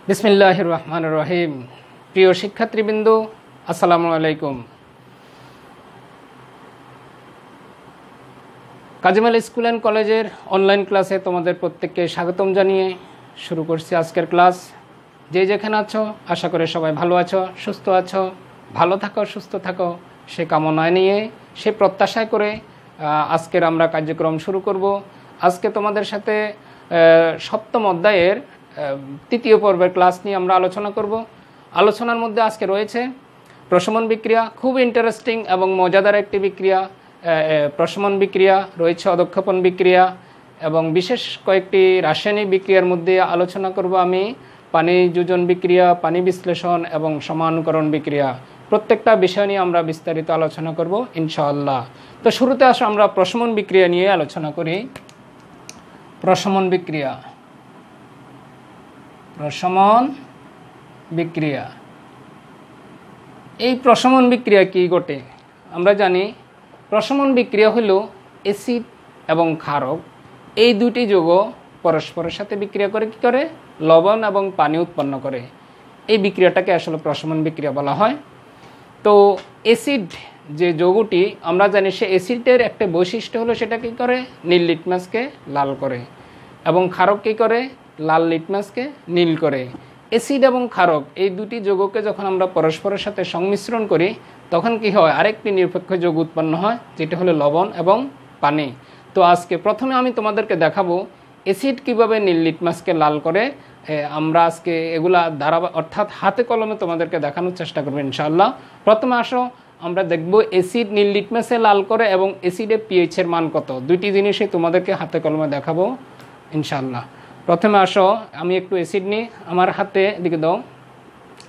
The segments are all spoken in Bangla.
বিসমিল্লাহির রহমানির রহিম। প্রিয় শিক্ষার্থীবৃন্দ, আসসালামু আলাইকুম। কাজী মাল স্কুল অ্যান্ড কলেজের অনলাইন ক্লাসে তোমাদের প্রত্যেককে স্বাগতম জানিয়ে শুরু করছি আজকের ক্লাস। যে যেখানে আছো আশা করে সবাই ভালো আছো, সুস্থ আছো। ভালো থাকো, সুস্থ থাকো সে কামনায় নিয়ে, সে প্রত্যাশায় করে আজকের আমরা কার্যক্রম শুরু করব। আজকে তোমাদের সাথে সপ্তম অধ্যায়ের তৃতীয় পর্বের ক্লাস নিয়ে আমরা আলোচনা করব। আলোচনার মধ্যে আজকে রয়েছে প্রশমন বিক্রিয়া, খুব ইন্টারেস্টিং এবং মজাদার একটি বিক্রিয়া। প্রশমন বিক্রিয়া রয়েছে, অধঃক্ষেপণ বিক্রিয়া এবং বিশেষ কয়েকটি রাসায়নিক বিক্রিয়ার মধ্যে আলোচনা করব আমি পানি যোজন বিক্রিয়া, পানি বিশ্লেষণ এবং সমানুকরণ বিক্রিয়া। প্রত্যেকটা বিষয় নিয়ে আমরা বিস্তারিত আলোচনা করব ইনশাআল্লাহ। তো শুরুতে আসো আমরা প্রশমন বিক্রিয়া নিয়ে আলোচনা করি। প্রশমন বিক্রিয়া, প্রশমন বিক্রিয়া। এই প্রশমন বিক্রিয়া কি ঘটে? আমরা জানি প্রশমন বিক্রিয়া হলো অ্যাসিড এবং ক্ষারক এই দুটি যৌগ পরস্পরের সাথে বিক্রিয়া করে কি করে? লবণ এবং পানি উৎপন্ন করে। এই বিক্রিয়াটাকে আসলে প্রশমন বিক্রিয়া বলা হয়। তো অ্যাসিড যে যৌগটি আমরা জানি, সে অ্যাসিডের একটা বৈশিষ্ট্য হলো সেটা কী করে? নীল লিটমাসকে লাল করে। এবং ক্ষারক কী করে? লাল লিটমাসকে নীল করে। অ্যাসিড এবং ক্ষারক এই দুটি যৌগকে যখন আমরা পরস্পরের সাথে সংমিশ্রণ করি তখন কি হয়? আরেকটি নিরপেক্ষ যৌগ উৎপন্ন হয়, যেটা হলো লবণ এবং পানি। তো আজকে প্রথমে আমি তোমাদেরকে দেখাবো অ্যাসিড কীভাবে নীল লিটমাসকে লাল করে। আমরা আজকে এগুলা অর্থাৎ হাতে কলমে তোমাদেরকে দেখানোর চেষ্টা করবো ইনশাআল্লাহ। প্রথমে আসো আমরা দেখব অ্যাসিড নীল লিটমাসে লাল করে এবং অ্যাসিডের পিএইচের মান কত, দুইটি জিনিসই তোমাদেরকে হাতে কলমে দেখাবো ইনশাআল্লাহ। প্রথমে আসো আমি একটু অ্যাসিড নিই, আমার হাতে দিকে দাও।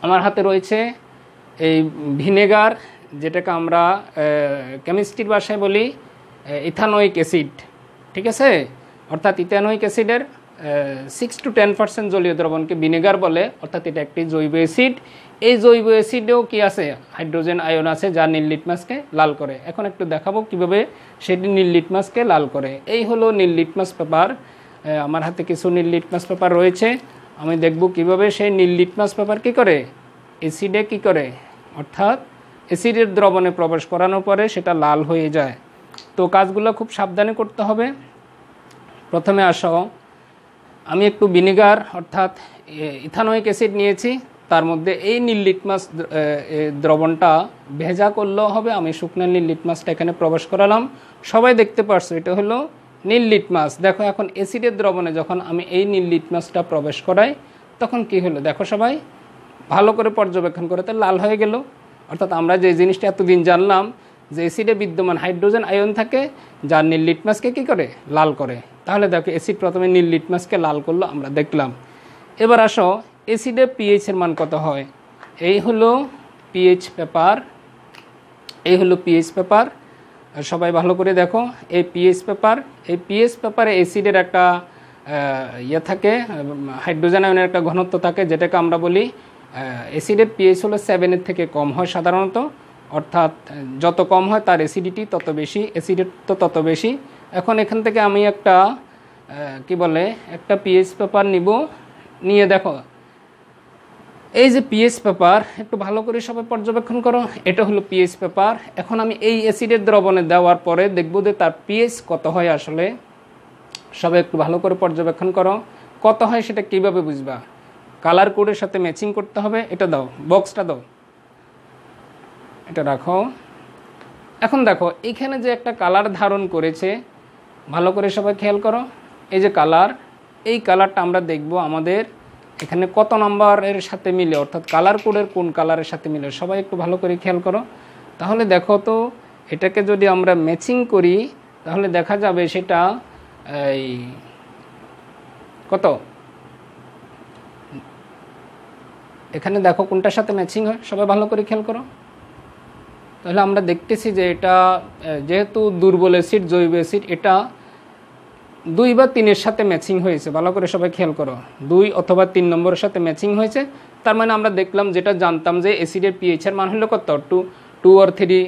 আমার হাতে রয়েছে এই ভিনেগার, যেটাকে আমরা কেমিস্ট্রির ভাষায় বলি ইথানোয়িক অ্যাসিড, ঠিক আছে? অর্থাৎ ইথানোয়িক অ্যাসিডের 6 to 10% জলীয় দ্রবণকে ভিনেগার বলে, অর্থাৎ এটা একটি জৈব অ্যাসিড। এই জৈব অ্যাসিডেও কি আছে? হাইড্রোজেন আয়ন আছে, যা নীল লিটমাসকে লাল করে। এখন একটু দেখাবো কিভাবে সেটি নীল লিটমাসকে লাল করে। এই হলো নীল লিটমাস পেপার। আমার হাতে কিছু নীল লিটমাস পেপার রয়েছে। আমি দেখব কিভাবে সেই নীল লিটমাস পেপার কী করে অ্যাসিডে কী করে, অর্থাৎ অ্যাসিডের দ্রবণে প্রবেশ করানোর পরে সেটা লাল হয়ে যায়। তো কাজগুলো খুব সাবধানে করতে হবে। প্রথমে আসো আমি একটু ভিনেগার অর্থাৎ ইথানোয়িক অ্যাসিড নিয়েছি, তার মধ্যে এই নীল লিটমাস দ্রবণটা ভেজা করলেও হবে। আমি শুকনো নীল লিটমাসটা এখানে প্রবেশ করালাম, সবাই দেখতে পারছো এটা হলো নীল লিটমাস। দেখো এখন অ্যাসিডের দ্রবণে যখন আমি এই নীল লিটমাসটা প্রবেশ করাই তখন কি হলো দেখো, সবাই ভালো করে পর্যবেক্ষণ করে, তো লাল হয়ে গেল। অর্থাৎ আমরা যে জিনিসটা এতদিন জানলাম যে অ্যাসিডে বিদ্যমান হাইড্রোজেন আয়ন থাকে যা নীল লিটমাসকে কী করে? লাল করে। তাহলে দেখো অ্যাসিড প্রথমে নীল লিটমাসকে লাল করলো, আমরা দেখলাম। এবার আসো অ্যাসিডে পিএইচের মান কত হয়। এই হলো পিএইচ পেপার, এই হলো পিএইচ পেপার। সবাই ভালো করে দেখো এই পিএইচ পেপার। এই পিএইচ পেপারে অ্যাসিডের একটা থাকে, হাইড্রোজেন আয়নের একটা ঘনত্ব থাকে, যেটাকে আমরা বলি অ্যাসিডের পিএইচ হলো 7-এর থেকে কম হয় সাধারণত। অর্থাৎ যত কম হয় তার অ্যাসিডিটি তত বেশি, অ্যাসিডের তো তত বেশি। এখন এখান থেকে আমি একটা একটা পিএইচ পেপার নিব, নিয়ে দেখো এই যে পিএইচ পেপার, একটু ভালো করে সবাই পর্যবেক্ষণ করো। এটা হলো পিএইচ পেপার। এখন আমি এই অ্যাসিডের দ্রবণে দেওয়ার পরে দেখব যে তার পিএইচ কত হয়। আসলে সবাই একটু ভালো করে পর্যবেক্ষণ করো, কত হয় সেটা কীভাবে বুঝবা? কালার কোডের সাথে ম্যাচিং করতে হবে। এটা দাও, বক্সটা দাও, এটা রাখো। এখন দেখো এখানে যে একটা কালার ধারণ করেছে, ভালো করে সবাই খেয়াল করো। এই যে কালার, এই কালারটা আমরা দেখব আমাদের এখানে কত নম্বরের সাথে মিলে, অর্থাৎ কালার কোডের কোন কালারের সাথে মিলে। সবাই একটু ভালো করে খেয়াল করো। তাহলে দেখো তো এটাকে যদি আমরা ম্যাচিং করি তাহলে দেখা যাবে সেটা এই কত, এখানে দেখো কোনটার সাথে ম্যাচিং হয়। সবাই ভালো করে খেয়াল করো। তাহলে আমরা দেখতেছি যে এটা যেহেতু দুর্বল অ্যাসিড, জৈব অ্যাসিড, এটা 2 বা 3-এর সাথে ম্যাচিং হয়েছে। ভালো করে সবাই খেয়াল করো, 2 অথবা 3 নম্বরের সাথে ম্যাচিং হয়েছে। তার মানে আমরা দেখলাম, যেটা জানতাম যে অ্যাসিডের পিএইচের মান হলো কত, 2 or 3।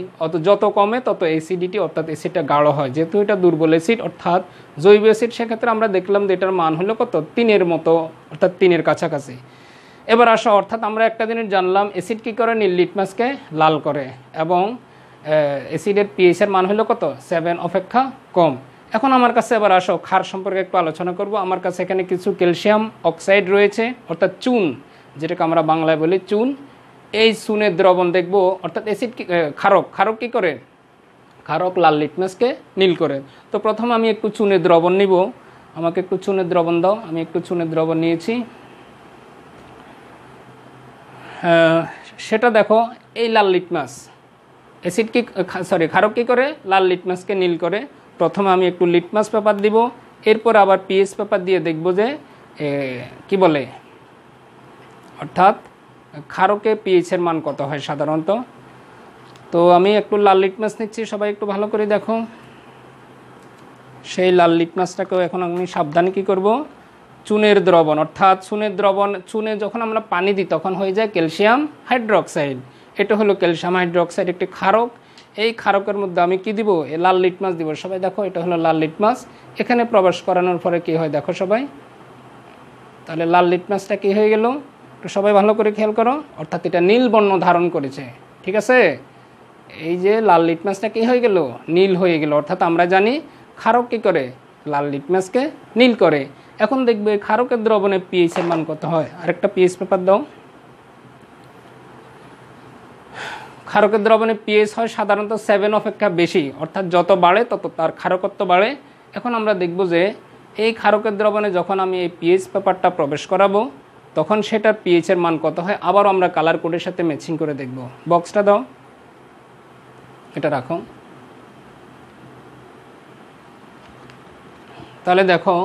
যত কমে তত অ্যাসিডিটি অর্থাৎ অ্যাসিডটা গাঢ় হয়। যেহেতু এটা দুর্বল অ্যাসিড অর্থাৎ জৈব অ্যাসিড, সেক্ষেত্রে আমরা দেখলাম যে এটার মান হলো কত, 3-এর মতো, অর্থাৎ 3-এর কাছাকাছি। এবার আসো, অর্থাৎ আমরা একটা জিনিস জানলাম, অ্যাসিড কী করে, নীল লিটমাসকে লাল করে, এবং অ্যাসিডের পিএইচের মান হলো কত, 7 অপেক্ষা কম। এখন আমার কাছে এবার আসো ক্ষার সম্পর্কে একটু আলোচনা করব। আমার কাছে এখানে কিছু ক্যালসিয়াম অক্সাইড রয়েছে, অর্থাৎ চুন, যেটাকে আমরা বাংলায় বলি চুন। এই চুনের দ্রবণ দেখব, অর্থাৎ অ্যাসিড ক্ষারক কী করে, ক্ষারক লাল লিটমাসকে নীল করে। তো প্রথমে আমি একটু চুনের দ্রবণ নিব, আমাকে একটু চুনের দ্রবণ দাও। আমি একটু চুনের দ্রবণ নিয়েছি। সেটা দেখো, এই লাল লিটমাস, অ্যাসিড কি ক্ষারক কী করে, লাল লিটমাসকে নীল করে। প্রথমে আমি একটু লিটমাস পেপার দিব, এরপর আবার পিএইচ পেপার দিয়ে দেখব যে কি বলে, অর্থাৎ ক্ষারকে পিএইচের মান কত হয় সাধারণত। তো আমি একটু লাল লিটমাস নিচ্ছি, সবাই একটু ভালো করে দেখো। সেই লাল লিটমাসটাকেও এখন আমি সাবধানে কী করব, চুনের দ্রবণ, অর্থাৎ চুনের দ্রবণ, চুনে যখন আমরা পানি দিই তখন হয়ে যায় ক্যালসিয়াম হাইড্রোক্সাইড। এটা হলো ক্যালসিয়াম হাইড্রোক্সাইড, একটি ক্ষারক। এই ক্ষারকের মধ্যে আমি কি দিব, এই লাল লিটমাস দিব। সবাই দেখো, এটা হলো লাল লিটমাস। এখানে প্রবেশ করানোর পরে কি হয় দেখো সবাই, তাহলে লাল লিটমাসটা কি হয়ে গেল, তো সবাই ভালো করে খেয়াল করো, অর্থাৎ এটা নীল বর্ণ ধারণ করেছে। ঠিক আছে, এই যে লাল লিটমাসটা কি হয়ে গেল, নীল হয়ে গেল। অর্থাৎ আমরা জানি ক্ষারক কী করে, লাল লিটমাসকে নীল করে। এখন দেখবে ক্ষারকের দ্রবণে পিএইচের মান কত হয়। আরেকটা পিএইচ পেপার দাও। ক্ষারকের দ্রবণে পিএইচ হয় সাধারণত 7 অপেক্ষা বেশি, অর্থাৎ যত বাড়ে তত তার ক্ষারকত্ব বাড়ে। এখন আমরা দেখব যে এই ক্ষারকের দ্রবণে যখন আমি এই পিএইচ পেপারটা প্রবেশ করাবো তখন সেটার পিএইচের মান কত হয়, আবারও আমরা কালার কোডের সাথে ম্যাচিং করে দেখব। বক্সটা দাও, এটা রাখো। তাহলে দেখো,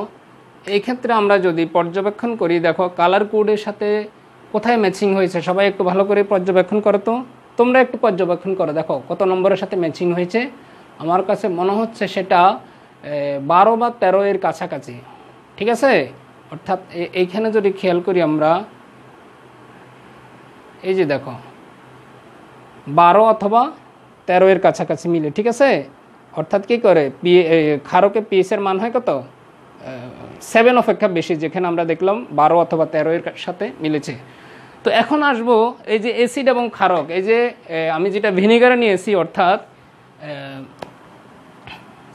এই ক্ষেত্রে আমরা যদি পর্যবেক্ষণ করি, দেখো কালার কোডের সাথে কোথায় ম্যাচিং হয়েছে, সবাই একটু ভালো করে পর্যবেক্ষণ করো। তো তোমরা একটু পর্যবেক্ষণ করো, দেখো কত নম্বরের সাথে ম্যাচিং হয়েছে। আমার কাছে মনে হচ্ছে সেটা 12 বা 13 এর কাছাকাছি। ঠিক আছে, অর্থাৎ এইখানে যদি খেয়াল করি আমরা, এই যে দেখো 12 অথবা 13 এর কাছাকাছি মিলে। ঠিক আছে, অর্থাৎ কী করে, ক্ষারকে পিএইচের মান হয় কত, 7 অপেক্ষা বেশি, যেখানে আমরা দেখলাম 12 অথবা 13 এর সাথে মিলেছে। তো এখন আসবো এই যে অ্যাসিড এবং ক্ষারক, এই যে আমি যেটা ভিনেগারে নিয়েছি, অর্থাৎ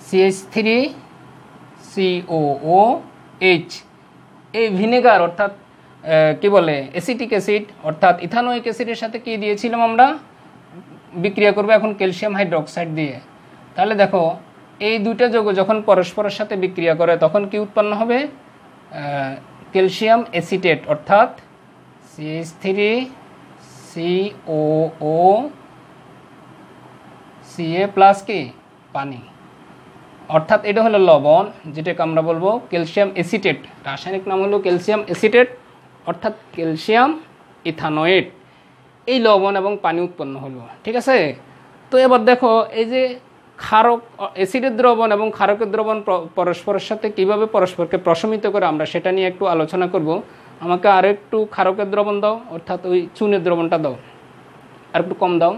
CH3COOH, এই ভিনেগার, অর্থাৎ কি বলে, অ্যাসিটিক অ্যাসিড, অর্থাৎ ইথানোয়িক অ্যাসিডের সাথে কি দিয়েছিলাম আমরা, বিক্রিয়া করবে এখন ক্যালসিয়াম হাইড্রোক্সাইড দিয়ে। তাহলে দেখো, এই দুইটা যৌগ যখন পরস্পরের সাথে বিক্রিয়া করে তখন কি উৎপন্ন হবে, ক্যালসিয়াম অ্যাসিটেট, অর্থাৎ CH3COOCA প্লাস কি পানি, অর্থাৎ এটা হলো লবণ, যেটাকে আমরা বলবো ক্যালসিয়াম অ্যাসিটেট। রাসায়নিক নাম হলো ক্যালসিয়াম অ্যাসিটেট, অর্থাৎ ক্যালসিয়াম ইথানোয়েট। এই লবণ এবং পানি উৎপন্ন হলো। ঠিক আছে, তো এবার দেখো, এই যে ক্ষারক, অ্যাসিডের দ্রবণ এবং ক্ষারকের দ্রবণ পরস্পরের সাথে কিভাবে পরস্পরকে প্রশমিত করে আমরা সেটা নিয়ে একটু আলোচনা করব। আমাকে আর একটু ক্ষারকের দ্রবণ দাও, অর্থাৎ ওই চুনের দ্রবণটা দাও, আর একটু কম দাও।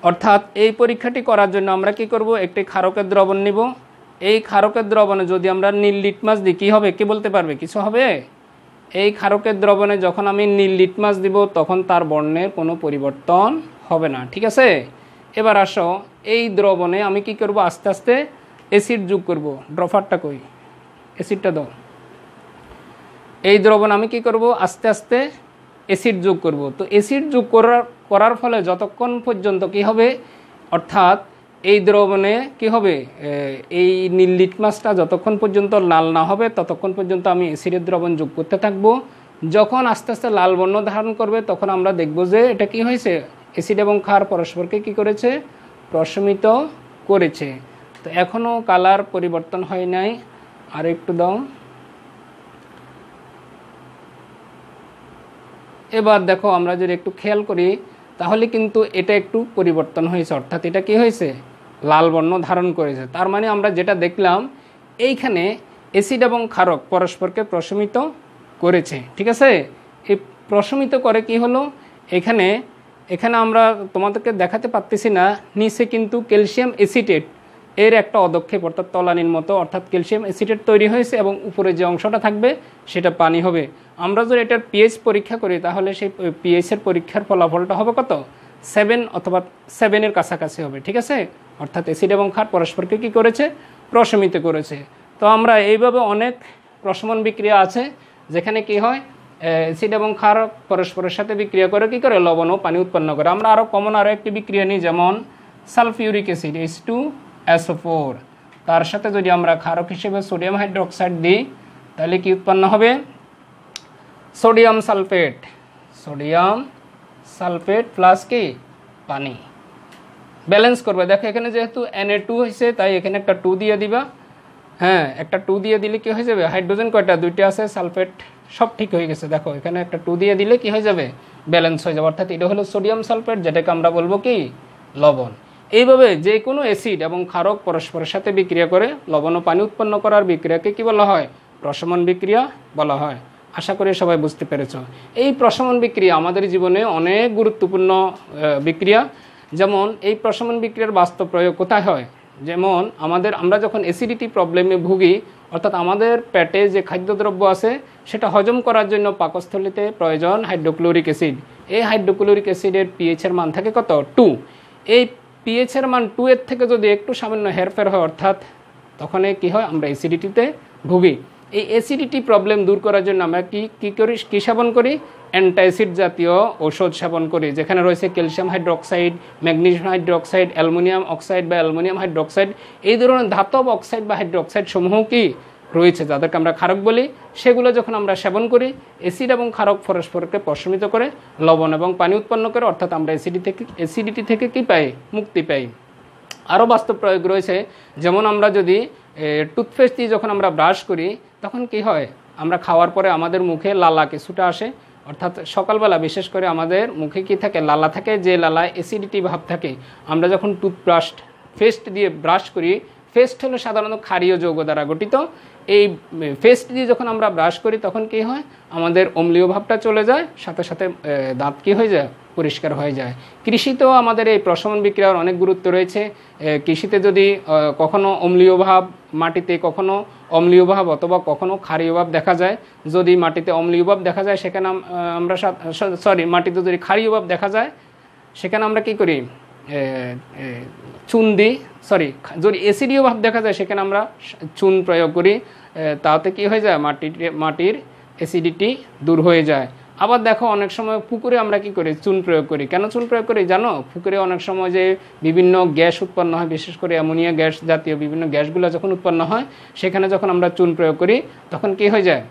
অর্থাৎ এই পরীক্ষাটি করার জন্য আমরা কি করব, একটি ক্ষারকের দ্রবণ নিব। এই ক্ষারকের দ্রবণে যদি আমরা নীল লিটমাস দিই, কী হবে, কে বলতে পারবে, কিছু হবে? এই ক্ষারকের দ্রবণে যখন আমি নীল লিটমাস দিব তখন তার বর্ণের কোনো পরিবর্তন হবে না। ঠিক আছে, এবার আসো, এই দ্রবণে আমি কি করব, আস্তে আস্তে অ্যাসিড যোগ করব। ড্রপারটা কই, অ্যাসিডটা দাও। এই দ্রবণ আমি কি করব, আস্তে আস্তে অ্যাসিড যোগ করব। তো অ্যাসিড যোগ করার ফলে যতক্ষণ পর্যন্ত কি হবে, অর্থাৎ এই দ্রবণে কি হবে, এই নীল লিটমাসটা যতক্ষণ পর্যন্ত লাল না হবে ততক্ষণ পর্যন্ত আমি অ্যাসিডের দ্রবণ যোগ করতে থাকব। যখন আস্তে আস্তে লাল বর্ণ ধারণ করবে তখন আমরা দেখব যে এটা কি হয়েছে, অ্যাসিড এবং ক্ষার পরস্পরকে কি করেছে, প্রশমিত করেছে। তো এখনও কালার পরিবর্তন হয় নাই, আর একটু দাও। এবার দেখো, আমরা যদি একটু খেয়াল করি তাহলে কিন্তু এটা একটু পরিবর্তন হয়েছে, অর্থাৎ এটা কি হয়েছে, লাল বর্ণ ধারণ করেছে। তার মানে আমরা যেটা দেখলাম, এইখানে অ্যাসিড এবং ক্ষারক পরস্পরকে প্রশমিত করেছে। ঠিক আছে, এই প্রশমিত করে কি হলো, এখানে আমরা তোমাদেরকে দেখাতে পারতেছি না, নিচে কিন্তু ক্যালসিয়াম অ্যাসিটেট, এর একটা অদক্ষেপ অর্থাৎ তলানির মতো, অর্থাৎ ক্যালসিয়াম অ্যাসিটেট তৈরি হয়েছে এবং উপরে যে অংশটা থাকবে সেটা পানি হবে। আমরা যদি এটার পিএইচ পরীক্ষা করি তাহলে সেই পিএইচের পরীক্ষার ফলাফলটা হবে কত? 7 অথবা 7-এর কাছাকাছি হবে। ঠিক আছে, অর্থাৎ অ্যাসিড এবং ক্ষার পরস্পরকে কী করেছে? প্রশমিত করেছে। তো আমরা এইভাবে অনেক প্রশমন বিক্রিয়া আছে যেখানে কি হয়, অ্যাসিড এবং ক্ষার পরস্পরের সাথে বিক্রিয়া করে কি করে? লবণ ও পানি উৎপন্ন করে। আমরা আরও কমন আরও একটি বিক্রিয়া নিই, যেমন সালফিউরিক অ্যাসিড H2SO4, তার সাথে যদি আমরা ক্ষারক হিসেবে সোডিয়াম হাইড্রোক্সাইড দিই তাহলে কি উৎপন্ন হবে? সোডিয়াম সালফেট প্লাস কি? পানি। ব্যালেন্স করবে। দেখো এখানে যেহেতু Na2 হয়েছে তাই এখানে একটা 2 দিয়ে দিবা। হ্যাঁ, একটা 2 দিয়ে দিলে কি হয়ে যাবে? হাইড্রোজেন কয়টা? 2টা আছে, সালফেট সব ঠিক হয়ে গেছে। দেখো এখানে একটা 2 দিয়ে দিলে কি হয়ে যাবে? ব্যালেন্স হয়ে যাবে। অর্থাৎ এটা হলো সোডিয়াম সালফেট, যেটাকে আমরা বলবো কি? লবণ। এইভাবে যে কোনো অ্যাসিড এবং ক্ষারক পরস্পরের সাথে বিক্রিয়া করে লবণ ও পানি উৎপন্ন করার বিক্রিয়াকে কি বলা হয়? প্রশমন বিক্রিয়া বলা হয়। আশা করি সবাই বুঝতে পেরেছ। এই প্রশমন বিক্রিয়া আমাদের জীবনে অনেক গুরুত্বপূর্ণ বিক্রিয়া। যেমন এই প্রশমন বিক্রিয়ার বাস্তব প্রয়োগ কোথায় হয়? যেমন আমরা যখন অ্যাসিডিটি প্রবলেমে ভুগি, অর্থাৎ আমাদের পেটে যে খাদ্যদ্রব্য আছে সেটা হজম করার জন্য পাকস্থলীতে প্রয়োজন হাইড্রোক্লোরিক অ্যাসিড। এই হাইড্রোক্লোরিক অ্যাসিডের পিএইচের মান থাকে কত? 2। এই পিএইচের মান 2-এর থেকে যদি একটু সামান্য হেরফের হয়, অর্থাৎ তখন কি হয়? আমরা অ্যাসিডিটিতে ভুগি। এই অ্যাসিডিটি প্রবলেম দূর করার জন্য আমরা কি সেবন করি? অ্যান্টাসিড জাতীয় ঔষধ সেবন করি, যেখানে রয়েছে calcium hydroxide, magnesium hydroxide, aluminium oxide বা অ্যালুমিনিয়াম হাইড্রোক্সাইড, এই ধরনের ধাতব অক্সাইড বা হাইড্রোক্সাইড সমূহ কি রয়েছে, যাদেরকে আমরা ক্ষারক বলি। সেগুলো যখন আমরা সেবন করি, অ্যাসিড এবং ক্ষারক পরস্পরকে প্রশমিত করে লবণ এবং পানি উৎপন্ন করে, অর্থাৎ আমরা অ্যাসিডিটি থেকে কি পাই? মুক্তি পাই। আরও বাস্তব প্রয়োগ রয়েছে। যেমন আমরা যদি টুথপেস্ট দিয়ে যখন আমরা ব্রাশ করি তখন কি হয়? আমরা খাওয়ার পরে আমাদের মুখে লালা কিছুটা আসে, অর্থাৎ সকালবেলা বিশেষ করে আমাদের মুখে কি থাকে? লালা থাকে, যে লালায় অ্যাসিডিটি ভাব থাকে। আমরা যখন পেস্ট দিয়ে ব্রাশ করি, পেস্ট হলো সাধারণত ক্ষারীয় যৌগ দ্বারা গঠিত। এই পেস্ট দিয়ে যখন আমরা ব্রাশ করি তখন কি হয়? আমাদের অম্লীয় ভাবটা চলে যায়, সাথে সাথে দাঁত কি হয়ে যায়? পরিষ্কার হয়ে যায়। কৃষিতেও আমাদের এই প্রশমন বিক্রিয়ার অনেক গুরুত্ব রয়েছে। কৃষিতে যদি কখনো অম্লীয় ভাব, মাটিতে কখনো অম্লীয় ভাব অথবা কখনো ক্ষারীয় ভাব দেখা যায়, যদি মাটিতে অম্লীয় ভাব দেখা যায় সেখানে মাটিতে যদি ক্ষারীয় ভাব দেখা যায় সেখানে আমরা কি করি? চুন দিই। যদি অ্যাসিডীয় ভাব দেখা যায় সেখানে আমরা চুন প্রয়োগ করি। তাতে কি হয়ে যায়? মাটির অ্যাসিডিটি দূর হয়ে যায়। আবার দেখো অনেক সময় পুকুরে আমরা কি করি? চুন প্রয়োগ করি। কেন চুন প্রয়োগ করি জানো? পুকুরে অনেক সময় যে বিভিন্ন গ্যাস উৎপন্ন হয়, বিশেষ করে অ্যামোনিয়া গ্যাস জাতীয় বিভিন্ন গ্যাসগুলো যখন উৎপন্ন হয় সেখানে যখন আমরা চুন প্রয়োগ করি তখন কি হয়ে যায়?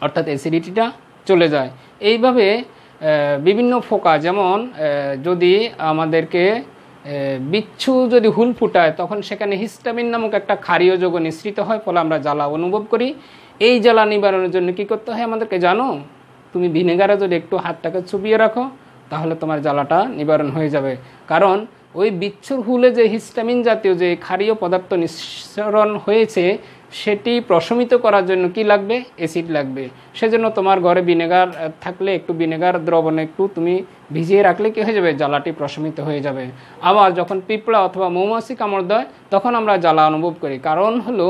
অর্থাৎ অ্যাসিডিটিটা চলে যায়। এইভাবে বিভিন্ন ফোকা, যেমন যদি আমাদেরকে বিচ্ছু যদি হুল ফুটায় তখন সেখানে হিস্টামিন নামক একটা ক্ষারীয় যৌগ নিঃসৃত হয়, ফলে আমরা জ্বালা অনুভব করি। এই জ্বালা নিবারণের জন্য কি করতে হয় আমাদেরকে জানো? তুমি ভিনেগারে যদি একটু হাতটাকে চুপিয়ে রাখো তাহলে তোমার জ্বালাটা নিবারণ হয়ে যাবে। কারণ ওই বিচ্ছুর হুলে যে হিস্টামিন জাতীয় যে ক্ষারীয় পদার্থ নিঃসরণ হয়েছে সেটি প্রশমিত করার জন্য কি লাগবে? অ্যাসিড লাগবে। সেজন্য তোমার ঘরে ভিনেগার থাকলে একটু ভিনেগার দ্রবণে একটু তুমি ভিজিয়ে রাখলে কি হয়ে যাবে? জ্বালাটি প্রশমিত হয়ে যাবে। আবার যখন পিঁপড়া অথবা মৌমাছি কামড় দেয় তখন আমরা জ্বালা অনুভব করি, কারণ হলো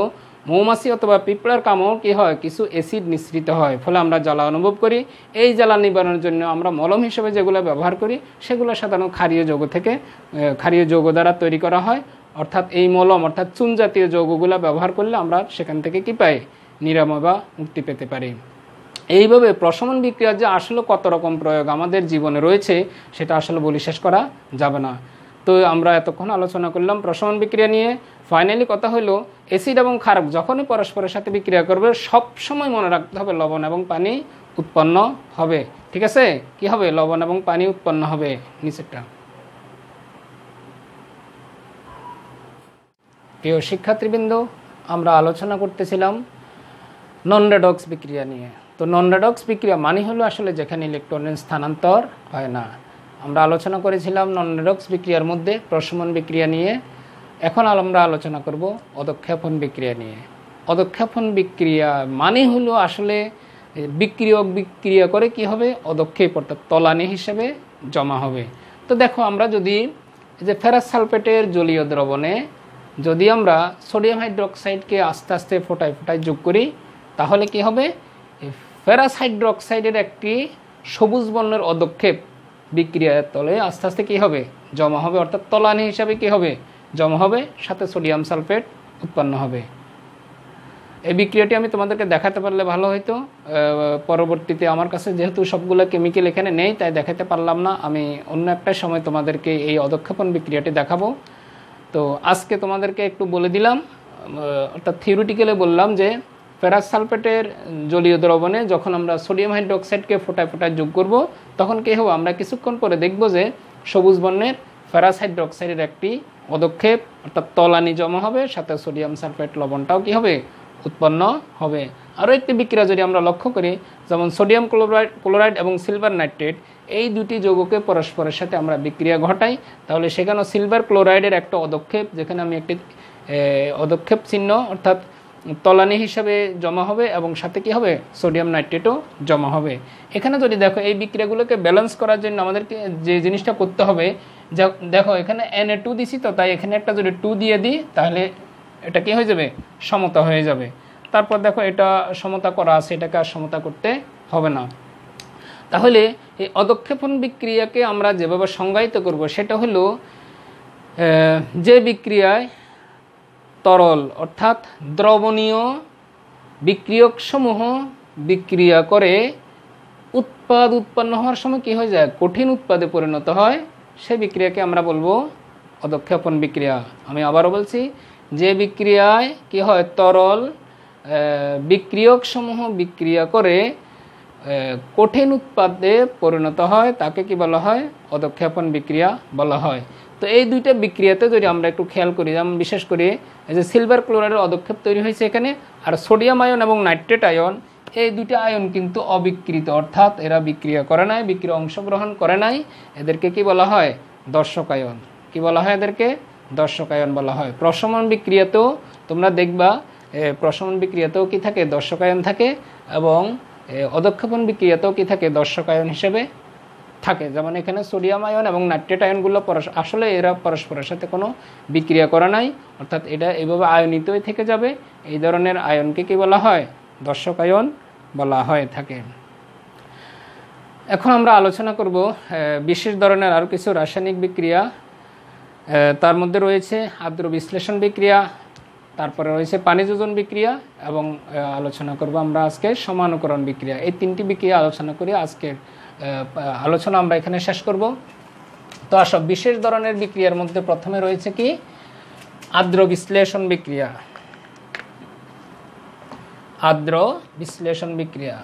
মৌমাছি অথবা পিঁপড়ার কামড় কি হয়? কিছু অ্যাসিড নিঃসৃত হয়, ফলে আমরা জ্বালা অনুভব করি। এই জ্বালা নিবারণের জন্য আমরা মলম হিসেবে যেগুলো ব্যবহার করি সেগুলো সাধারণত ক্ষারীয় যৌগ দ্বারা তৈরি করা হয়। অর্থাৎ এই মলম অর্থাৎ চুন জাতীয় যৌগগুলো ব্যবহার করলে আমরা সেখান থেকে কি পাই? নিরাময় বা মুক্তি পেতে পারি। এইভাবে প্রশমন বিক্রিয়ার যে আসলে কত রকম প্রয়োগ আমাদের জীবনে রয়েছে সেটা আসলে বলে শেষ করা যাবে না। তো আমরা এতক্ষণ আলোচনা করলাম প্রশমন বিক্রিয়া নিয়ে। ফাইনালি কথা হলো, অ্যাসিড এবং ক্ষারক যখনই পরস্পরের সাথে বিক্রিয়া করবে সব সময় মনে রাখতে হবে লবণ এবং পানি উৎপন্ন হবে। ঠিক আছে? কি হবে? লবণ এবং পানি উৎপন্ন হবে। নিচেরটা প্রিয় শিক্ষার্থীবৃন্দ, আমরা আলোচনা করতেছিলাম নন রেডক্স বিক্রিয়া নিয়ে। তো নন রেডক্স বিক্রিয়া মানে হলো আসলে যেখানে ইলেকট্রনের স্থানান্তর হয় না। আমরা আলোচনা করেছিলাম নন রেডক্স বিক্রিয়ার মধ্যে প্রশমন বিক্রিয়া নিয়ে। এখন আমরা আলোচনা করব অদক্ষেপণ বিক্রিয়া নিয়ে। অদক্ষেপণ বিক্রিয়া মানে হলো আসলে বিক্রিয়ক বিক্রিয়া করে কি হবে? অদক্ষেপ অর্থাৎ তলানি হিসেবে জমা হবে। তো দেখো আমরা যদি যে ফেরাস সালফেটের জলীয় দ্রবণে যদি আমরা সোডিয়াম হাইড্রোক্সাইডকে আস্তে আস্তে ফোটায় ফোটায় যোগ করি তাহলে কি হবে, ফেরাস হাইড্রোক্সাইডের একটি সবুজ বর্ণের অদক্ষেপ বিক্রিয়ার তলে আস্তে আস্তে কী হবে, জমা হবে, অর্থাৎ তলানি হিসাবে কী হবে, জমা হবে, সাথে সোডিয়াম সালফেট উৎপন্ন হবে। এই বিক্রিয়াটি আমি তোমাদেরকে দেখাতে পারলে ভালো হতো, পরবর্তীতে আমার কাছে যেহেতু সবগুলো কেমিক্যাল এখানে নেই তাই দেখাতে পারলাম না, আমি অন্য একটা সময় তোমাদেরকে এই অদক্ষেপণ বিক্রিয়াটি দেখাবো। তো আজকে তোমাদেরকে একটু বলে দিলাম, অর্থাৎ থিওরিটিক্যালি বললাম যে ফেরাস সালফেটের জলীয় দ্রবণে যখন আমরা সোডিয়াম হাইড্রোক্সাইডকে ফোটায় ফোটায় যোগ করব তখন কী হবে, আমরা কিছুক্ষণ পরে দেখব যে সবুজ বর্ণের ফেরাস হাইড্রোক্সাইডের একটি অদক্ষেপ অর্থাৎ তলানি জমা হবে, সাথে সোডিয়াম সালফেট লবণটাও কী হবে, উৎপন্ন হবে। আরও একটি বিক্রিয়া যদি আমরা লক্ষ্য করি, যেমন সোডিয়াম ক্লোরাইড এবং সিলভার নাইট্রেট এই দুটি যৌগকে পরস্পরের সাথে আমরা বিক্রিয়া ঘটাই, তাহলে সেখানেও সিলভার ক্লোরাইডের একটা অদক্ষেপ, যেখানে আমি একটি অদক্ষেপ চিহ্ন অর্থাৎ তলানি হিসাবে জমা হবে এবং সাথে কি হবে, সোডিয়াম নাইট্রেটও জমা হবে। এখানে যদি দেখো এই বিক্রিয়াগুলোকে ব্যালেন্স করার জন্য আমাদেরকে যে জিনিসটা করতে হবে, দেখো এখানে Na2 দিছি, তো তাই এখানে একটা যদি 2 দিয়ে দিই তাহলে এটা কি হয়ে যাবে, সমতা হয়ে যাবে। তারপর দেখো এটা সমতা করা আছে, এটাকে আর সমতা করতে হবে না। তাহলে এই অদক্ষেপণ বিক্রিয়াকে আমরা যেভাবে সংজ্ঞায়িত করব সেটা হলো, যে বিক্রিয়ায় তরল অর্থাৎ দ্রবণীয় বিক্রিয়কসমূহ বিক্রিয়া করে উৎপন্ন হওয়ার সময় কি হয়ে যায়, কঠিন উৎপাদে পরিণত হয়, সেই বিক্রিয়াকে আমরা বলবো অদক্ষেপণ বিক্রিয়া। আমি আবারও বলছি, যে বিক্রিয়ায় কি হয়, তরল বিক্রিয়কসমূহ বিক্রিয়া করে কঠিন উৎপাদে পরিণত হয় তাকে কি বলা হয়, অদক্ষেপণ বিক্রিয়া বলা হয়। তো এই দুইটা বিক্রিয়াতে যদি আমরা একটু খেয়াল করি, যেমন বিশেষ করে এই যে সিলভার ক্লোরাইডের অদক্ষেপ তৈরি হয়েছে এখানে, আর সোডিয়াম আয়ন এবং নাইট্রেট আয়ন এই দুইটা আয়ন কিন্তু অবিকৃত, অর্থাৎ এরা বিক্রিয়া করে নাই, বিক্রিয়া অংশগ্রহণ করে নাই, এদেরকে কি বলা হয়, দর্শক আয়ন। কি বলা হয় এদেরকে, দর্শক আয়ন বলা হয়। প্রশমন বিক্রিয়াতেও তোমরা দেখবা, প্রশমন বিক্রিয়াতেও কি থাকে, দর্শক আয়ন থাকে, এবং অদক্ষেপণ বিক্রিয়াতেও কি থাকে, দর্শক আয়ন হিসেবে থাকে। যেমন এখানে সোডিয়াম আয়ন এবং নাইট্রেট আয়নগুলো আসলে এরা পরস্পরের সাথে কোনো বিক্রিয়া করা নাই, অর্থাৎ এটা এইভাবে আয়নিতই থেকে যাবে। এই ধরনের আয়নকে কি বলা হয়, দর্শক আয়ন বলা হয় থাকে। এখন আমরা আলোচনা করব বিশেষ ধরনের আরও কিছু রাসায়নিক বিক্রিয়া। তার মধ্যে রয়েছে আর্দ্র বিশ্লেষণ বিক্রিয়া, তারপরে রয়েছে পানি যোজন বিক্রিয়া, এবং আলোচনা করব আমরা আজকে সমানুকরণ বিক্রিয়া। এই তিনটি বিক্রিয়া আলোচনা করে আজকের আলোচনা আমরা এখানে শেষ করব। তো আসো, বিশেষ ধরনের বিক্রিয়ার মধ্যে প্রথমে রয়েছে কি, আর্দ্র বিশ্লেষণ বিক্রিয়া। আর্দ্র বিশ্লেষণ বিক্রিয়া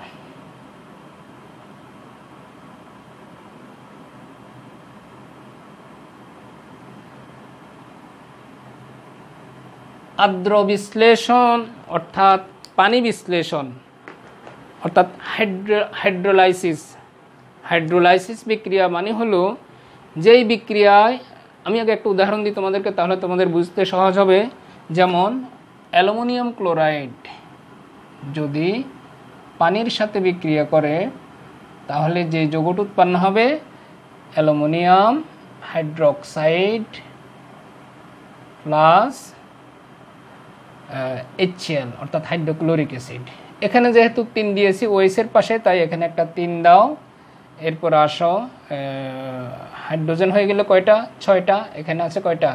আর্দ্র বিশ্লেষণ অর্থাৎ পানি বিশ্লেষণ, অর্থাৎ হাইড্রোলাইসিস বিক্রিয়া মানে হলো যেই বিক্রিয়ায়, আমি আগে একটা উদাহরণ দিই তোমাদেরকে, তাহলে তোমাদের বুঝতে সহজ হবে। যেমন অ্যালুমিনিয়াম ক্লোরাইড যদি পানির সাথে বিক্রিয়া করে তাহলে যে যৌগটি উৎপন্ন হবে, অ্যালুমিনিয়াম হাইড্রোক্সাইড প্লাস HCl অর্থাৎ হাইড্রোক্লোরিক অ্যাসিড। এখানে যেহেতু 3 দিয়েছি OH এর পাশে, তাই এখানে একটা 3 দাও। এরপর আসো, হাইড্রোজেন হয়ে গেল কয়টা, 6টা। এখানে আছে কয়টা,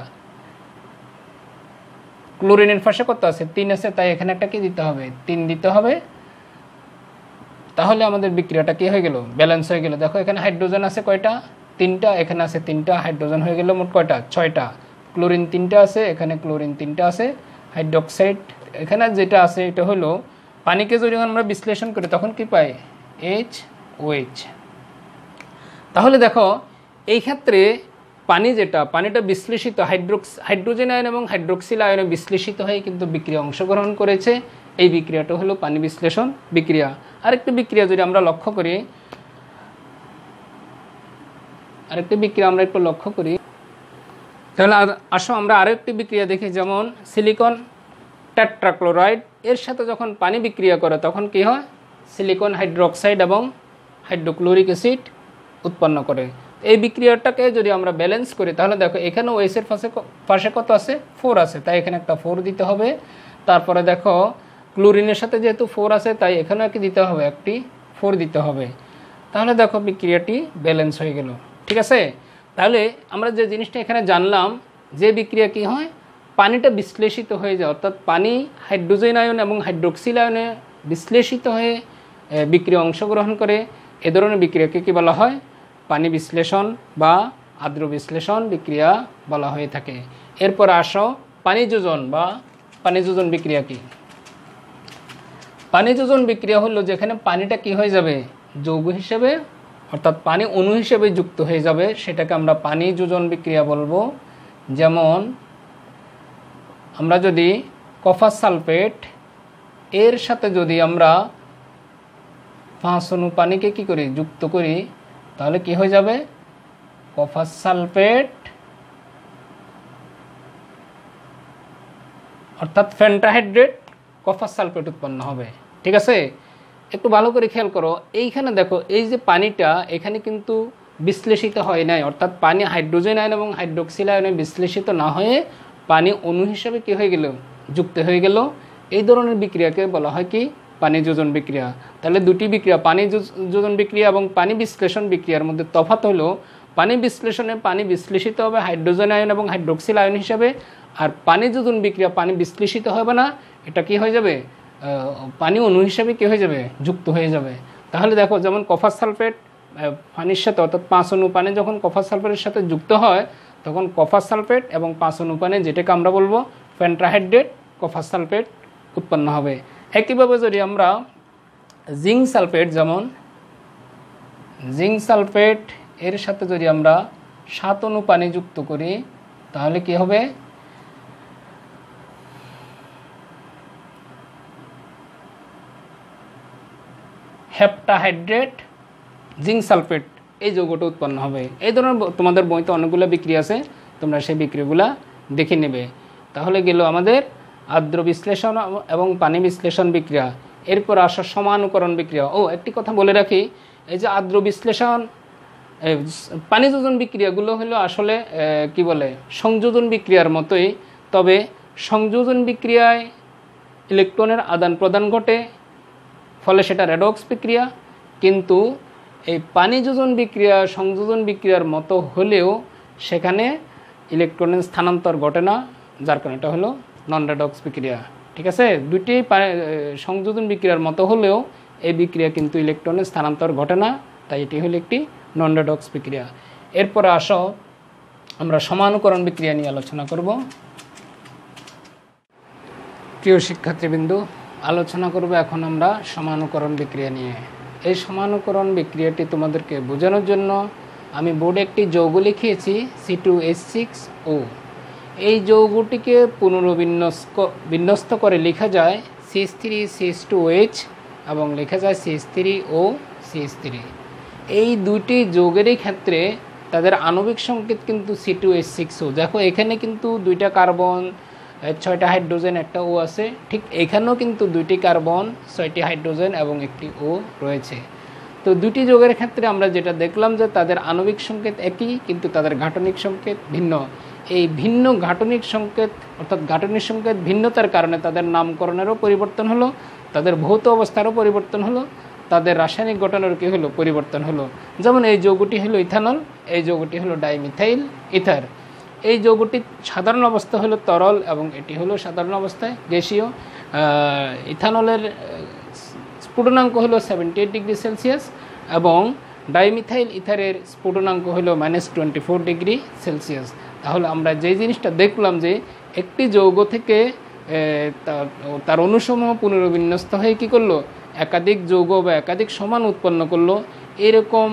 ক্লোরিনের পাশে কত আছে, 3 আছে, তাই এখানে একটা কি দিতে হবে, 3 দিতে হবে। তাহলে আমাদের বিক্রিয়াটা কি হয়ে গেল, ব্যালেন্স হয়ে গেল। দেখো এখানে হাইড্রোজেন আছে কয়টা, 3টা, এখানে আছে 3টা, হাইড্রোজেন হয়ে গেল মোট কয়টা, 6টা। ক্লোরিন 3টা আছে, এখানে ক্লোরিন 3টা আছে। হাইড্রোক্সাইড এখানে যেটা আছে এটা হলো, পানিকে যদি আমরা বিশ্লেষণ করি তখন কি পাই, HOH। তাহলে দেখো এই ক্ষেত্রে পানি পানিটা বিশ্লেষিত হাইড্রোজেন আয়ন এবং হাইড্রোক্সিল আয়নে বিশ্লেষিত হয়ে কিন্তু বিক্রিয়া অংশগ্রহণ করেছে। এই বিক্রিয়াটা হলো পানি বিশ্লেষণ বিক্রিয়া। আরেকটি বিক্রিয়া যদি আমরা লক্ষ্য করি, আমরা একটু লক্ষ্য করি, তাহলে আসো আমরা আরেকটি বিক্রিয়া দেখি। যেমন সিলিকন টেট্রাক্লোরাইড এর সাথে যখন পানি বিক্রিয়া করে তখন কি হয়, সিলিকন হাইড্রোক্সাইড এবং হাইড্রোক্লোরিক অ্যাসিড উৎপন্ন করে। এই বিক্রিয়াটাকে যদি আমরা ব্যালেন্স করি তাহলে দেখো এখানে OH এর পাশে কত আছে 4 আছে, তাই এখানে একটা 4 দিতে হবে। তারপরে দেখো ক্লোরিনের সাথে যেহেতু 4 আছে তাই এখানেও কি দিতে হবে, একটি 4 দিতে হবে। তাহলে দেখো বিক্রিয়াটি ব্যালেন্স হয়ে গেল। ঠিক আছে, তাহলে আমরা যে জিনিসটা এখানে জানলাম যে বিক্রিয়া কি হয়, পানিটা বিশ্লেষিত হয়ে যায়, অর্থাৎ পানি হাইড্রোজেন আয়ন এবং হাইড্রোক্সিল আয়নে বিশ্লেষিত হয়ে বিক্রিয়া অংশগ্রহণ করে। এ ধরনের বিক্রিয়াকে কি বলা হয়, পানি বিশ্লেষণ বা আর্দ্র বিশ্লেষণ বিক্রিয়া বলা হয়ে থাকে। এরপর আসো পানি যোজন বা পানি যোজন বিক্রিয়া কি। পানি যোজন বিক্রিয়া হলো যেখানে পানিটা কি হয়ে যাবে, যৌগ হিসেবে অর্থাৎ পানি অণু হিসেবে যুক্ত হয়ে যাবে, সেটাকে আমরা পানি যোজন বিক্রিয়া বলবো। যেমন আমরা যদি কপার সালফেট এর সাথে যদি আমরা 5 অণু পানিকে কি করি, যুক্ত করি, তাহলে কি হয়ে যাবে, কপার সালফেট অর্থাৎ পেন্টাহাইড্রেট কপার সালফেট উৎপন্ন হবে। ঠিক আছে, একটু ভালো করে খেয়াল করো, এইখানে দেখো এই যে পানিটা এখানে কিন্তু বিশ্লেষিত হয় নাই, অর্থাৎ পানি হাইড্রোজেন আয়ন এবং হাইড্রোক্সিল আয়নে বিশ্লেষিত না হয়ে পানি অণু হিসেবে কি হয়ে গেল, যুক্ত হয়ে গেল। এই ধরনের বিক্রিয়াকে বলা হয় কি, পানি যোজন বিক্রিয়া। তাহলে দুটি বিক্রিয়া, পানি যোজন বিক্রিয়া এবং পানি বিশ্লেষণ বিক্রিয়ার মধ্যে তফাৎ হলো, পানি বিশ্লেষণে পানি বিশ্লেষিত হবে হাইড্রোজেন আয়ন এবং হাইড্রোক্সিল আয়ন হিসাবে, আর পানি যোজন বিক্রিয়া পানি বিশ্লেষিত হবে না, এটা কি হয়ে যাবে, পানি অণু হিসাবে কি হয়ে যাবে, যুক্ত হয়ে যাবে। তাহলে দেখো যেমন কপার সালফেট পানির সাথে অর্থাৎ 5 অণু পানি যখন কপার সালফেটের সাথে যুক্ত হয় তখন কপার সালফেট এবং 5 অণু পানি, যেটাকে আমরা বলবো পেন্টাহাইড্রেট কপার সালফেট উৎপন্ন হবে। একইভাবে যদি আমরা জিঙ্ক সালফেট, যেমন জিঙ্ক সালফেট এর সাথে যদি আমরা 7 অণু পানি যুক্ত করি তাহলে কি হবে, হেপ্টাহাইড্রেট জিঙ্ক সালফেট, এই যৌগটা উৎপন্ন হবে। এই ধরনের তোমাদের বইতে অনেকগুলো বিক্রিয়া আছে, তোমরা সেই বিক্রিয়াগুলো দেখে নেবে। তাহলে গেল আমাদের আর্দ্র বিশ্লেষণ এবং পানি বিশ্লেষণ বিক্রিয়া। এরপর আসা সমানুকরণ বিক্রিয়া। একটি কথা বলে রাখি, এই যে আর্দ্র বিশ্লেষণ পানি যোজন বিক্রিয়াগুলো হলো আসলে কি বলে, সংযোজন বিক্রিয়ার মতোই, তবে সংযোজন বিক্রিয়ায় ইলেকট্রনের আদান প্রদান ঘটে, ফলে সেটা রেডক্স বিক্রিয়া। কিন্তু এই পানি যোজন বিক্রিয়া সংযোজন বিক্রিয়ার মতো হলেও সেখানে ইলেকট্রনের স্থানান্তর ঘটে না, যার কারণে এটা হলো নন রেডক্স বিক্রিয়া। ঠিক আছে, দুইটি সংযোজন বিক্রিয়ার মতো হলেও এই বিক্রিয়া কিন্তু ইলেকট্রনের স্থানান্তর ঘটে না, তাই এটি হলো একটি নন রেডক্স বিক্রিয়া। এরপরে আসো আমরা সমানুকরণ বিক্রিয়া নিয়ে আলোচনা করব। প্রিয় শিক্ষার্থীবৃন্দু, আলোচনা করব এখন আমরা সমানুকরণ বিক্রিয়া নিয়ে। এই সমানুকরণ বিক্রিয়াটি তোমাদেরকে বোঝানোর জন্য আমি বোর্ডে একটি যৌগ লিখিয়েছি C2H6O। এই যৌগটিকে পুনর্বিন্যস্ত করে লেখা যায় CH3CH2OH এবং লেখা যায় CH3OCH3। এই দুইটি যৌগেরই ক্ষেত্রে তাদের আণবিক সংকেত কিন্তু C2H6O। দেখো এখানে কিন্তু 2টা কার্বন, 6টা হাইড্রোজেন, একটা O আছে, ঠিক এখানেও কিন্তু 2টি কার্বন, 6টি হাইড্রোজেন এবং একটি O রয়েছে। তো দুটি যৌগের ক্ষেত্রে আমরা যেটা দেখলাম যে তাদের আণবিক সংকেত একই, কিন্তু তাদের গাঠনিক সংকেত ভিন্ন। এই ভিন্ন গাঠনিক সংকেত অর্থাৎ গাঠনিক সংকেত ভিন্নতার কারণে তাদের নামকরণেরও পরিবর্তন হলো, তাদের ভৌত অবস্থারও পরিবর্তন হলো, তাদের রাসায়নিক গঠনেরও কী হলো, পরিবর্তন হলো। যেমন এই যৌগটি হলো ইথানল, এই যৌগটি হলো ডাইমিথাইল ইথার। এই যৌগটি সাধারণ অবস্থা হলো তরল এবং এটি হলো সাধারণ অবস্থায় গ্যাসীয়। ইথানলের স্ফুটনাঙ্ক হলো 78 ডিগ্রি সেলসিয়াস এবং ডাইমিথাইল ইথারের স্ফুটনাঙ্ক হলো -24 ডিগ্রি সেলসিয়াস। তাহলে আমরা যে জিনিসটা দেখলাম যে একটি যৌগ থেকে তার অণুসমূহ পুনর্বিন্যস্ত হয়ে কী করলো, একাধিক যৌগ বা একাধিক সমান উৎপন্ন করলো। এরকম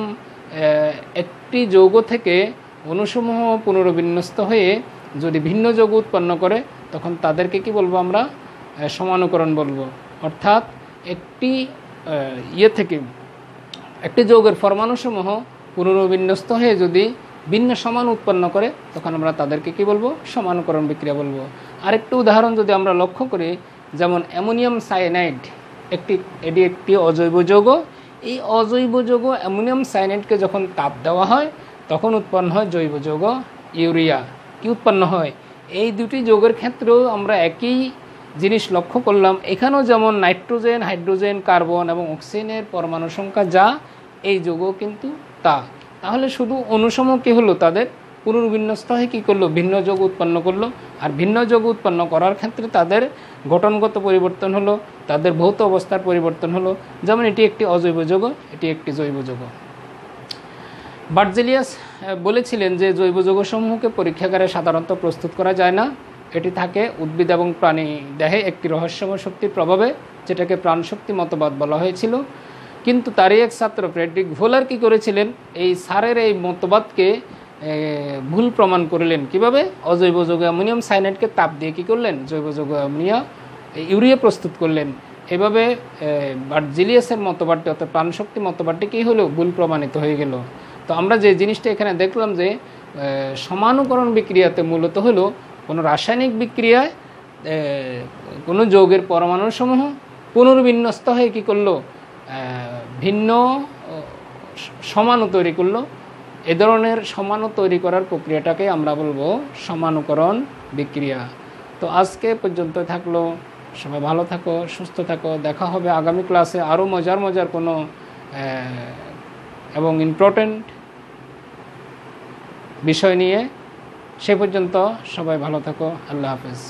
একটি যৌগ থেকে অণুসমূহ পুনর্বিন্যস্ত হয়ে যদি ভিন্ন যৌগ উৎপন্ন করে তখন তাদেরকে কি বলবো, আমরা সমানুকরণ বলবো। অর্থাৎ একটি থেকে একটি যৌগের পরমাণুসমূহ পুনর্বিন্যস্ত হয়ে যদি ভিন্ন সমান উৎপন্ন করে তখন আমরা তাদেরকে কি বলবো, সমানুকরণ বিক্রিয়া বলবো। আরেকটি উদাহরণ যদি আমরা লক্ষ্য করি, যেমন অ্যামোনিয়াম সায়ানাইড, এটি একটি অজৈব যৌগ। এই অজৈব যৌগ অ্যামোনিয়াম সায়ানাইডকে যখন তাপ দেওয়া হয় তখন উৎপন্ন হয় জৈব যৌগ ইউরিয়া। কি উৎপন্ন হয়? এই দুটি যৌগের ক্ষেত্রেও আমরা একই জিনিস লক্ষ্য করলাম। এখানেও যেমন নাইট্রোজেন, হাইড্রোজেন, কার্বন এবং অক্সিজেনের পরমাণু সংখ্যা যা, এই যৌগ কিন্তু তা। তাহলে শুধু অনুসমূহ কী হলো? তাদের পুনর্বিন্যস্ত হয়ে কী করলো? ভিন্ন যৌগ উৎপন্ন করলো। আর ভিন্ন যৌগ উৎপন্ন করার ক্ষেত্রে তাদের গঠনগত পরিবর্তন হলো, তাদের ভৌত অবস্থার পরিবর্তন হলো। যেমন এটি একটি অজৈব যৌগ, এটি একটি জৈব যৌগ। বার্জেলিয়াস বলেছিলেন যে জৈব যৌগসমূহকে পরীক্ষাগারে সাধারণত প্রস্তুত করা যায় না। এটি থাকে উদ্ভিদ এবং প্রাণী দেহে একটি রহস্যময় শক্তির প্রভাবে, যেটাকে প্রাণশক্তি মতবাদ বলা হয়েছিল। কিন্তু তারই এক ছাত্র ফ্রেডরিক ভোলার কী করেছিলেন? এই স্যারের এই মতবাদকে ভুল প্রমাণ করলেন। কিভাবে? অজৈব যৌগ অ্যামোনিয়াম সায়ানাইডকে তাপ দিয়ে কী করলেন? জৈব যৌগ ইউরিয়া প্রস্তুত করলেন। এভাবে বার্জেলিয়াসের মতবাদটি অর্থাৎ প্রাণশক্তি মতবাদটি কী হলো? ভুল প্রমাণিত হয়ে গেল। তো আমরা যে জিনিসটা এখানে দেখলাম যে সমানুকরণ বিক্রিয়াতে মূলত হলো কোনো রাসায়নিক বিক্রিয়ায় কোনো যৌগের পরমাণুসমূহ পুনর্বিন্যস্ত হয়ে কী করলো? ভিন্ন সমাণু তৈরি করলো। এ ধরনের সমাণু তৈরি করার প্রক্রিয়াটাকে আমরা বলবো সমানুকরণ বিক্রিয়া। তো আজকে পর্যন্ত থাকলো। সবাই ভালো থাকো, সুস্থ থাকো। দেখা হবে আগামী ক্লাসে আরও মজার কোনো এবং ইম্পর্টেন্ট বিষয় নিয়ে। সে পর্যন্ত সবাই ভালো থাকো। আল্লাহ হাফেজ।